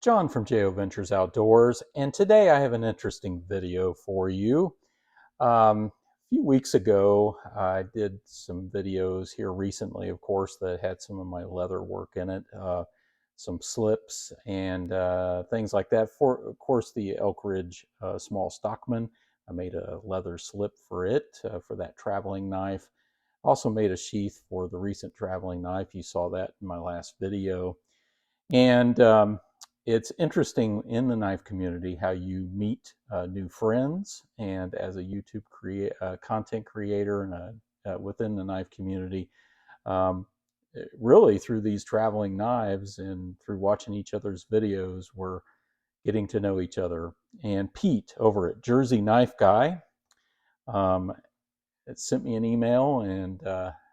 John from JO Ventures Outdoors, and today I have an interesting video for you. A few weeks ago, I did some videos here recently, of course, that had some of my leather work in it, some slips and things like that. For, of course, the Elk Ridge Small Stockman. I made a leather slip for it, for that traveling knife. Also made a sheath for the recent traveling knife. You saw that in my last video. And it's interesting in the knife community how you meet new friends. And as a YouTube content creator and within the knife community, um, really through these traveling knives and through watching each other's videos, we're getting to know each other. And Pete over at Jersey Knife Guy um, sent me an email and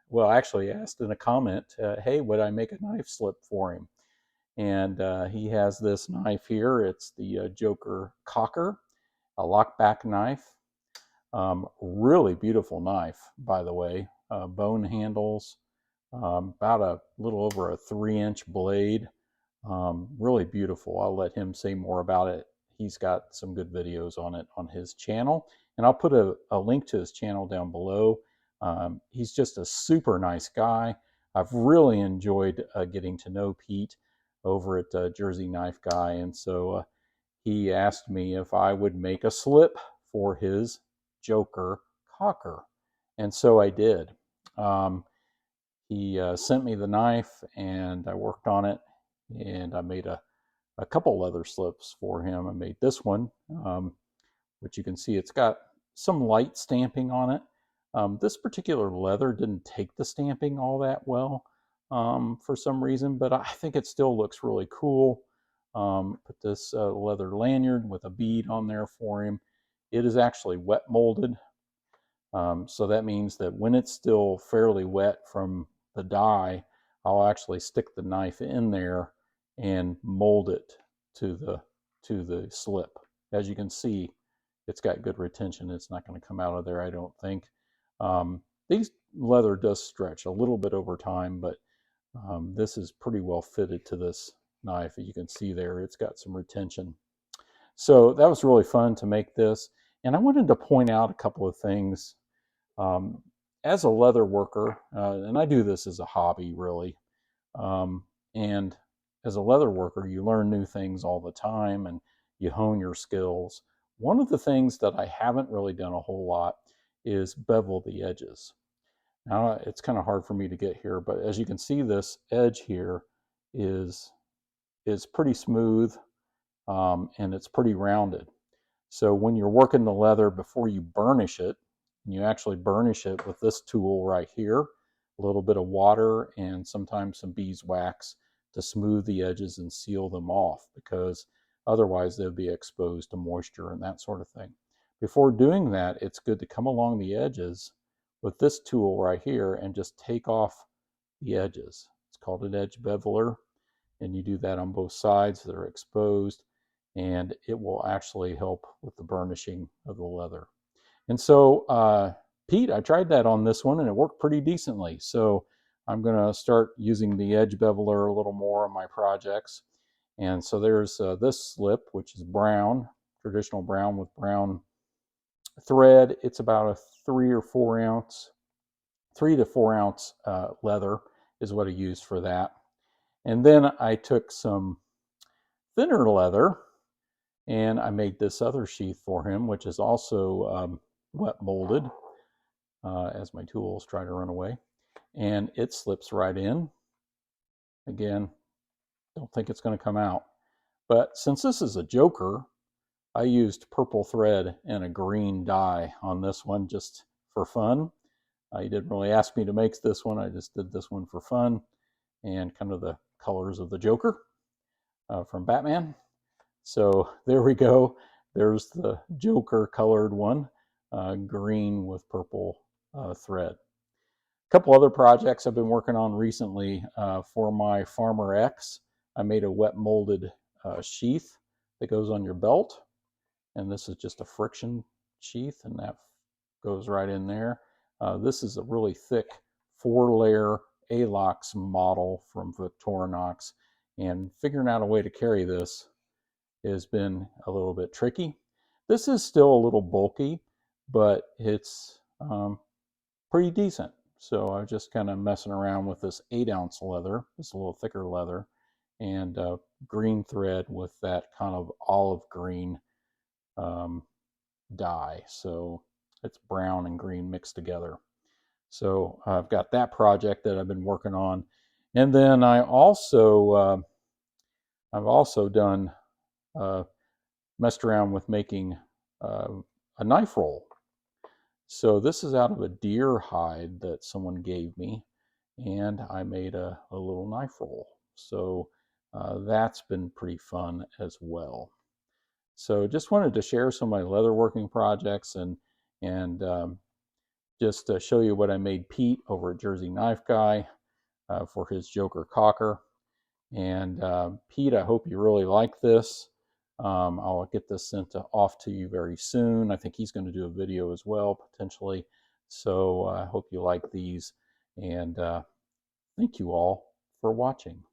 well, actually asked in a comment, hey, would I make a knife slip for him? And he has this knife here. It's the Joker Cocker, a lockback knife. Really beautiful knife, by the way. Bone handles, about a little over a 3-inch blade. Really beautiful. I'll let him say more about it. He's got some good videos on it on his channel. And I'll put a link to his channel down below. He's just a super nice guy. I've really enjoyed getting to know Pete over at Jersey Knife Guy. And so he asked me if I would make a slip for his Joker Cocker. And so I did. Um, he sent me the knife and I worked on it, and I made a couple leather slips for him. I made this one, which you can see it's got some light stamping on it. This particular leather didn't take the stamping all that well for some reason, but I think it still looks really cool. Put this leather lanyard with a bead on there for him. It is actually wet molded. So that means that when it's still fairly wet from the dye, I'll actually stick the knife in there and mold it to the slip. As you can see, it's got good retention. It's not going to come out of there, I don't think. These leather does stretch a little bit over time, but this is pretty well fitted to this knife. You can see there, it's got some retention. So that was really fun to make this. And I wanted to point out a couple of things. Um, as a leather worker, and I do this as a hobby really, um, and as a leather worker, you learn new things all the time and you hone your skills. One of the things that I haven't really done a whole lot is bevel the edges. Now, it's kind of hard for me to get here, but as you can see, this edge here is pretty smooth, and it's pretty rounded. So when you're working the leather before you burnish it, you actually burnish it with this tool right here, a little bit of water and sometimes some beeswax to smooth the edges and seal them off, because otherwise they'll be exposed to moisture and that sort of thing. Before doing that, it's good to come along the edges with this tool right here and just take off the edges. It's called an edge beveler, and you do that on both sides that are exposed, and it will actually help with the burnishing of the leather. And so, Pete, I tried that on this one and it worked pretty decently. So I'm going to start using the edge beveler a little more on my projects. And so there's this slip, which is brown, traditional brown with brown thread. It's about a 3 to 4 ounce leather is what I used for that. And then I took some thinner leather and I made this other sheath for him, which is also wet molded, as my tools try to run away. And it slips right in. Again, don't think it's going to come out. But since this is a Joker, I used purple thread and a green dye on this one just for fun. He didn't really ask me to make this one. I just did this one for fun and kind of the colors of the Joker from Batman. So there we go. There's the Joker colored one, green with purple thread. A couple other projects I've been working on recently for my Farmer X. I made a wet molded sheath that goes on your belt, and this is just a friction sheath, and that goes right in there. This is a really thick 4-layer ALOX model from Victorinox, and figuring out a way to carry this has been a little bit tricky. This is still a little bulky, but it's pretty decent. So I was just kind of messing around with this 8-ounce leather, this a little thicker leather, and green thread with that kind of olive green um, dye. So it's brown and green mixed together. So I've got that project that I've been working on, and then I've also done messed around with making uh, a knife roll. So this is out of a deer hide that someone gave me, and I made a little knife roll. So that's been pretty fun as well. So just wanted to share some of my leatherworking projects and just to show you what I made Pete over at Jersey Knife Guy for his Joker Cocker. And Pete, I hope you really like this. I'll get this sent off to you very soon. I think he's going to do a video as well, potentially. So I hope you like these. And thank you all for watching.